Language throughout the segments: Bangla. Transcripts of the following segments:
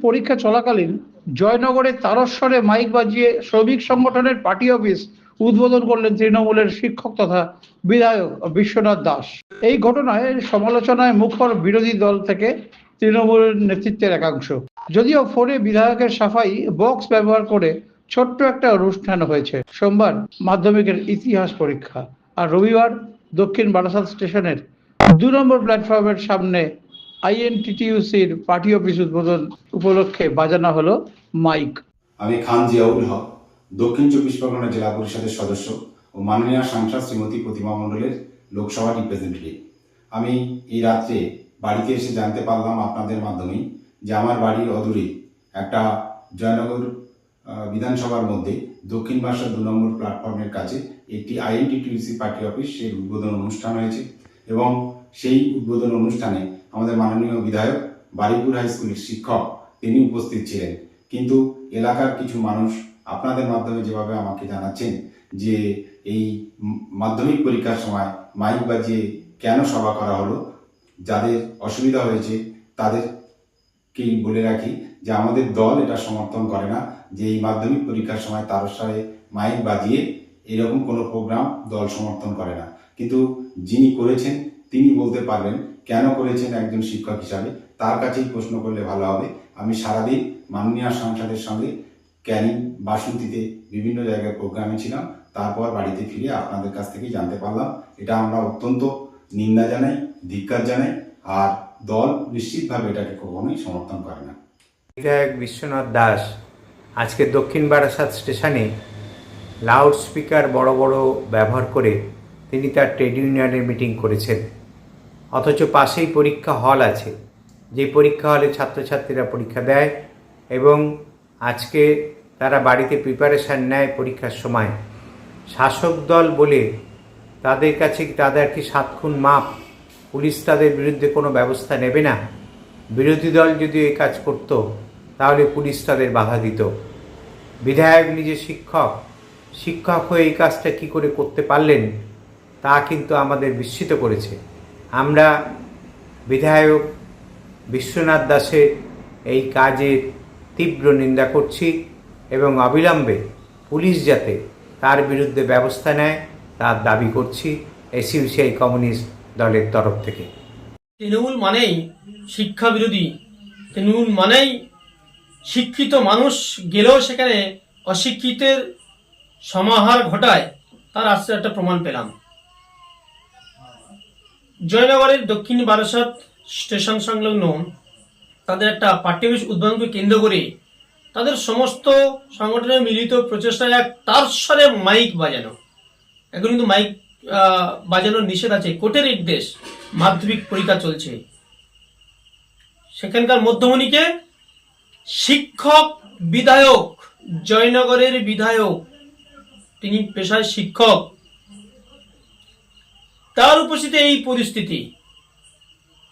পরীক্ষা চলাকালীন জয়নগরে তারস্বরে মাইক বাজিয়ে শ্রমিক সংগঠনের পার্টি অফিস উদ্বোধন করলেন তৃণমূলের শিক্ষক তথা বিধায়ক বিশ্বনাথ দাস। এই ঘটনায় সমালোচনায় মুখর বিরোধী দল থেকে তৃণমূলের নেতৃত্বের একাংশ। যদিও ফোনে বিধায়কের সাফাই, বক্স ব্যবহার করে ছোট্ট একটা অনুষ্ঠান হয়েছে। সোমবার মাধ্যমিকের ইতিহাস পরীক্ষা, আর রবিবার দক্ষিণ বারাসাত স্টেশনের 2 নম্বর প্ল্যাটফর্মের সামনে আইএনটিটিইউসির পার্টি অফিস উদ্বোধন উপলক্ষে বাজানো হলো মাইক। আমি খান জিয়াউল হক, দক্ষিণ 24 পরগনা জেলা পরিষদের সদস্য ও মাননীয় সাংসদ শ্রীমতী প্রতিমা মণ্ডলের লোকসভা রিপ্রেজেন্টেটিভ। আমি এই রাত্রে বাড়িতে এসে জানতে পারলাম আপনাদের মাধ্যমে যে আমার বাড়ির অদূরে একটা জয়নগর বিধানসভার মধ্যে দক্ষিণ বারাসাত 2 নম্বর প্ল্যাটফর্মের কাছে একটি আইএনটিটিইউসি পার্টি অফিস সেই উদ্বোধন অনুষ্ঠান হয়েছে এবং সেই উদ্বোধন অনুষ্ঠানে আমাদের মাননীয় বিধায়ক বারুইপুর হাই স্কুলের শিক্ষক তিনি উপস্থিত ছিলেন। কিন্তু এলাকার কিছু মানুষ আপনাদের মাধ্যমে যেভাবে আমাকে জানাচ্ছেন যে এই মাধ্যমিক পরীক্ষার সময় মাইক বাজিয়ে কেন সভা করা হলো, যাদের অসুবিধা হয়েছে তাদেরকেই বলে রাখি যে আমাদের দল এটা সমর্থন করে না যে এই মাধ্যমিক পরীক্ষার সময় তারস্বরে মাইক বাজিয়ে এরকম কোনো প্রোগ্রাম দল সমর্থন করে না। কিন্তু যিনি করেছেন তিনি বলতে পারবেন কেন করেছেন, একজন শিক্ষক হিসাবে তার কাছেই প্রশ্ন করলে ভালো হবে। আমি সারাদিন মাননীয় সাংসদের সঙ্গে ক্যানিং বাসন্তীতে বিভিন্ন জায়গায় প্রোগ্রামে ছিলাম, তারপর বাড়িতে ফিরে আপনাদের কাছ থেকেই জানতে পারলাম। এটা আমরা অত্যন্ত নিন্দা জানাই, ধিক্কার জানাই, আর দল নিশ্চিতভাবে এটাকে কখনোই সমর্থন করে না। বিধায়ক বিশ্বনাথ দাস আজকে দক্ষিণ বারাসাত স্টেশনে লাউড স্পিকার বড় বড় ব্যবহার করে তিনি তার ট্রেড ইউনিয়নের মিটিং করেছেন, অথচ পাশেই পরীক্ষা হল আছে, যে পরীক্ষা হলে ছাত্রছাত্রীরা পরীক্ষা দেয় এবং আজকে তারা বাড়িতে প্রিপারেশান নেয় পরীক্ষার সময়। শাসক দল বলে তাদের কাছে তাদের কি 7 খুন মাপ, পুলিশ তাদের বিরুদ্ধে কোনো ব্যবস্থা নেবে না? বিরোধী দল যদি এই কাজ করত তাহলে পুলিশ তাদের বাধা দিত। বিধায়ক নিজে শিক্ষক হয়ে এই কাজটা কি করে করতে পারলেন তা কিন্তু আমাদের বিস্মিত করেছে। আমরা বিধায়ক বিশ্বনাথ দাসের এই কাজের তীব্র নিন্দা করছি এবং অবিলম্বে পুলিশ যাতে তার বিরুদ্ধে ব্যবস্থা নেয় তার দাবি করছি এসইউসিআই কমিউনিস্ট দলের তরফ থেকে। তৃণমূল মানেই শিক্ষা বিরোধী, তৃণমূল মানেই শিক্ষিত মানুষ গেলেও সেখানে অশিক্ষিতের সমাহার ঘটায়, তার আজকে একটা প্রমাণ পেলাম। জয়নগরের দক্ষিণ বারাসাত স্টেশন সংলগ্ন তাদের একটা পার্টি অফিস উদ্বোধনকে কেন্দ্র করে তাদের সমস্ত সংগঠনের মিলিত প্রচেষ্টায় এক তারস্বরে মাইক বাজানো। এখন কিন্তু মাইক বাজানোর নিষেধ আছে, কোর্টের নির্দেশ, মাধ্যমিক পরীক্ষা চলছে। সেখানকার মধ্যমণিকে শিক্ষক বিধায়ক, জয়নগরের বিধায়ক, তিনি পেশায় শিক্ষক, তার উপস্থিতিতে এই পরিস্থিতি।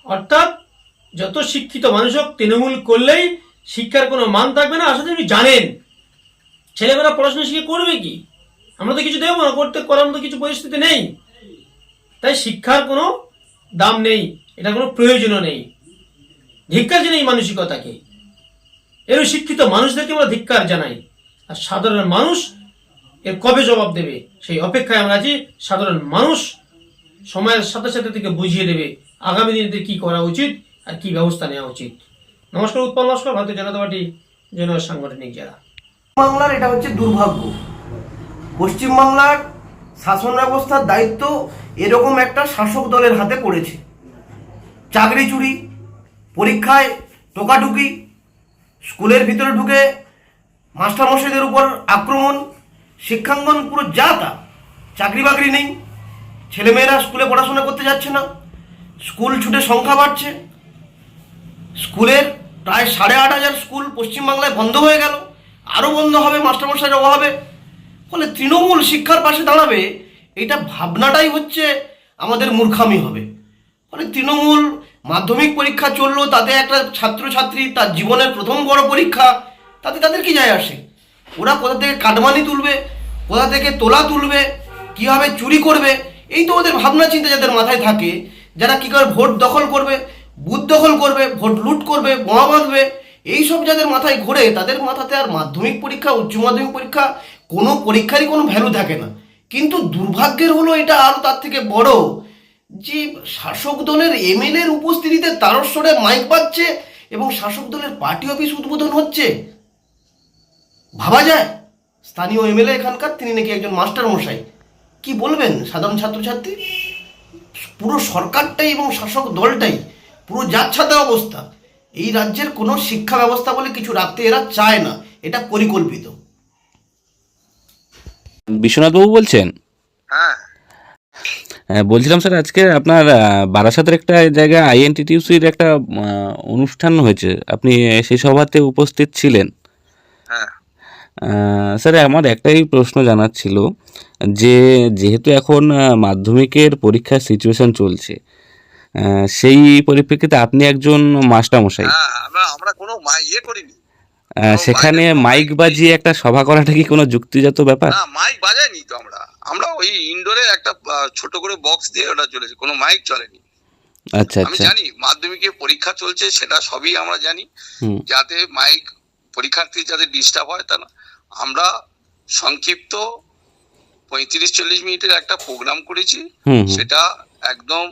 অর্থাৎ যত শিক্ষিত মানুষ হোক, তৃণমূল করলেই শিক্ষার কোনো মান থাকবে না। আসলে আপনি জানেন ছেলেমেয়েরা পড়াশোনা শিখে করবে কি? আমরা তো কিছু দেবো না, করার মতো কিছু পরিস্থিতি নেই। তাই শিক্ষার কোনো দাম নেই, এটা কোনো প্রয়োজনও নেই। ধিক্কার জানাই মানসিকতাকে, এর শিক্ষিত মানুষদেরকে আমরা ধিক্কার জানাই। আর সাধারণ মানুষ এর কবে জবাব দেবে সেই অপেক্ষায় আমরা আছি। সাধারণ মানুষ সময়ের সাথে সাথে থেকে বুঝিয়ে দেবে আগামী দিনে কি করা উচিত আর কি ব্যবস্থা নেওয়া উচিত। নমস্কার, উৎপল নমস্কার, ভারতীয় জনতা পার্টি জেলা সাংগঠনিক জেলা। বাংলার এটা হচ্ছে দুর্ভাগ্য। পশ্চিমবাংলার শাসন ব্যবস্থার দায়িত্ব এরকম একটা শাসক দলের হাতে পড়েছে। চাকরি চুরি, পরীক্ষায় টোকাটুকি, স্কুলের ভিতরে ঢুকে মাস্টারমশাইদের উপর আক্রমণ, শিক্ষাঙ্গন পুরো যা তা। চাকরি বাকরি নেই, ছেলেমেয়েরা স্কুলে পড়াশোনা করতে যাচ্ছে না, স্কুল ছুটে সংখ্যা বাড়ছে। স্কুলের প্রায় 8,500 স্কুল পশ্চিমবাংলায় বন্ধ হয়ে গেল, আরও বন্ধ হবে মাস্টারমশাইয়ের অভাবে। ফলে তৃণমূল শিক্ষার পাশে দাঁড়াবে, এটা ভাবনাটাই হচ্ছে আমাদের মূর্খামি হবে। ফলে তৃণমূল মাধ্যমিক পরীক্ষা চললো, তাতে একটা ছাত্রছাত্রী তার জীবনের প্রথম বড় পরীক্ষা, তাতে তাদের কি যায় আসে? ওরা কোথা থেকে কাটমানি তুলবে, কোথা থেকে তোলা তুলবে, কীভাবে চুরি করবে, এই তো ওদের ভাবনা চিন্তা যাদের মাথায় থাকে। যারা কী করে ভোট দখল করবে, বুথ দখল করবে, ভোট লুট করবে, বোমা বাঁধবে, এই সব যাদের মাথায় ঘোরে তাদের মাথাতে আর মাধ্যমিক পরীক্ষা উচ্চ মাধ্যমিক পরীক্ষা কোনো পরীক্ষারই কোনো ভ্যালু থাকে না। কিন্তু দুর্ভাগ্যের হলো এটা আরও তার থেকে বড় যে শাসক দলের এমএলএর উপস্থিতিতে তারস্বরে মাইক বাজছে এবং শাসক দলের পার্টি অফিস উদ্বোধন হচ্ছে। ভাবা যায় স্থানীয় এমএলএ এখানকার, তিনি নাকি একজন মাস্টার মশাই। কি বলবেন সাধারণ ছাত্রছাত্রী? পুরো সরকারটাই এবং শাসক দলটাই পুরো যাচ্ছাতা অবস্থা। এই রাজ্যের কোনো শিক্ষা ব্যবস্থা বলে কিছু রাখতে এরা চায় না, এটা পরিকল্পিত। বিশ্বনাথবাবু বলছেন? হ্যাঁ, বলছিলাম স্যার, আজকে আপনার বারাসাতের একটা জায়গায় আইএনটিটিউসির একটা অনুষ্ঠান হয়েছে, আপনি সেই সভাতে উপস্থিত ছিলেন। হ্যাঁ। স্যার আমার একটাই প্রশ্ন জানার ছিল যে যেহেতু এখন মাধ্যমিকের পরীক্ষার সিচুয়েশন চলছে, সেই পরিপ্রেক্ষিতে আপনি একজন মাস্টারমশাই, হ্যাঁ, আমরা কোনো করিনি। সেখানে মাইক বাজিয়ে একটা সভা করাটা কি কোনো যুক্তিগত ব্যাপার? না, মাইক বাজাইনি তো আমরা ওই ইনডোরে একটা ছোট করে বক্স দিয়ে ওটা চলেছে, কোনো মাইক চলেনি। আচ্ছা আমি আচ্ছা। জানি মাধ্যমিকের পরীক্ষা চলছে, সেটা সবই আমরা জানি, হুম যাতে মাইক পরীক্ষার্থী যাতে ডিস্টার্ব হয় তা না। আমরা সংক্ষিপ্ত 35-40 মিনিটের একটা প্রোগ্রাম করেছি, হুম হুম। সেটা একদম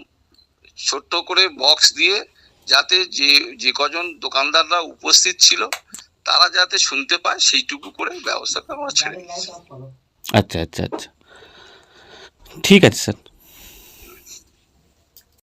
ছোট্ট করে বক্স দিয়ে, যাতে যে কজন দোকানদাররা উপস্থিত ছিল তারা যাতে শুনতে পায় সেইটুকু করে ব্যবস্থাটা আমরা ছেড়ে দিয়েছি। আচ্ছা আচ্ছা আচ্ছা, ঠিক আছে স্যার।